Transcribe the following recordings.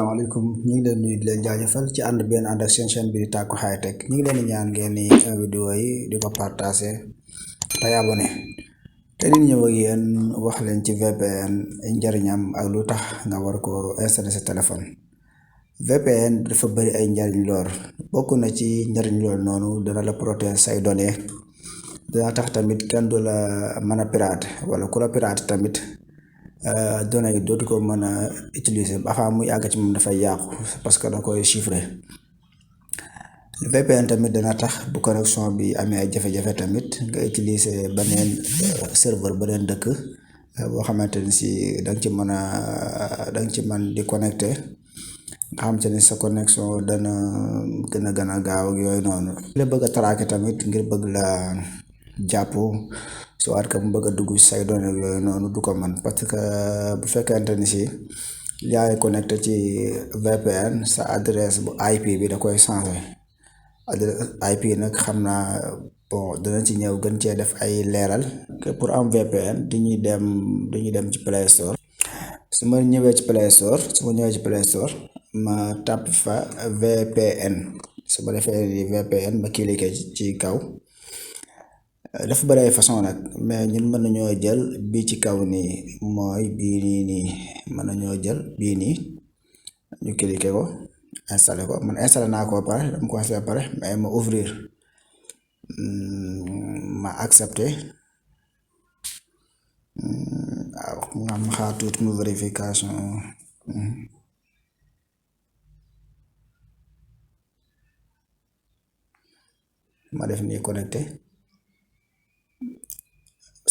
Assalamualaikum ñu ngi leen nuyu di leen jaajëfal ci ànd benn ànd ak seen chaîne bi di Tacko High Tech ñu ngi leen di ñaan ngeen ni vidéo yi di ko partager tey abonné te di ñëw ak yéen wax leen ci VPN njariñam ak lu tax nga war ko installer sa téléphone. VPN dafa bari ay njariñ lool bokk na ci njariñ lool noonu dana la protéger say données dana tax tamit kenn du la mën a pirate wala ku la pirate tamit données yi dootu ko mën a utiliser avant muy àgg ci moom dafay yàqu parce que da koy chiffrer. VPN tamit dana tax bu connexion bi amee ay jafe-jafe tamit nga utiliser beneen serveur beneen dëkk boo xamante ni si danga ci mën a danga ci mën di connecté nga xamante ni sa connexion dana gën a gaaw ak yooyu noonu. la bëgg a traquer tamit ngir bëgg la jàpp soit que mu bëgg a dugg say données yooyu noonu du ko mën parce que bu fekkente ni si yaay connecté ci VPN sa adresse bu IP bi da koy changé adresse IP nag xam naa bon dana ci ñëw gën cee def ay leeral que pour am VPN dañuy dem ci Play Store. su ma ñëwee ci Play Store ma tàpp fa VPN su ma defee VPN ma cliquer ci kaw. dafa bari ay façon nag mais ñun mën nañoo jël bii ci kaw nii mooy bii nii mën nañoo jël bii nii ñu cliquer ko installé ko man installé naa ko pare dama ko installé pare mais ma ouvrir ma accepté waaw nga ma xaar tuuti mu vérification ma def nii connecté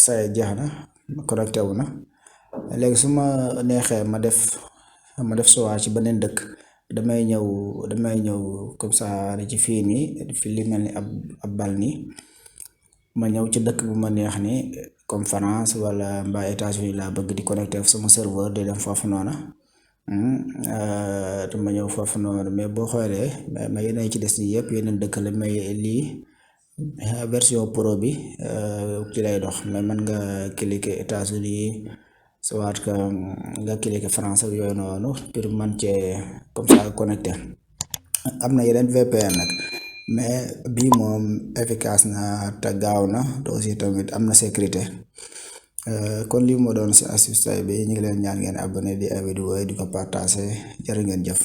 say jeex na connecté wu na léegi su ma neexee ma def choix ci beneen dëkk damay ñëw comme ça ci fii nii fi li mel ni ab bal nii ma ñëw ci dëkk bu ma neex nii comme France wala mbaa États-Unis laa bëgg di connecté sama serveur di dem foofu noonu ma ñëw foofu noonu mais boo xoolee ma yeneen ci des nii yëpp yeneen dëkk la may lii version pro bi ci lay dox mais mën nga cliquer États-Unis soit que nga cliquer France ak yooyu noonu pour man cee comme ça connecté. am na yeneen VPN nag mais bii moom efficace na te gaaw na te aussi tamit am na sécurité kon lii moo doon si astuce tay bi ñu ngi leen ñaan ngeen abonné di ay vidéo yi di ko partager jërë ngeen jëf.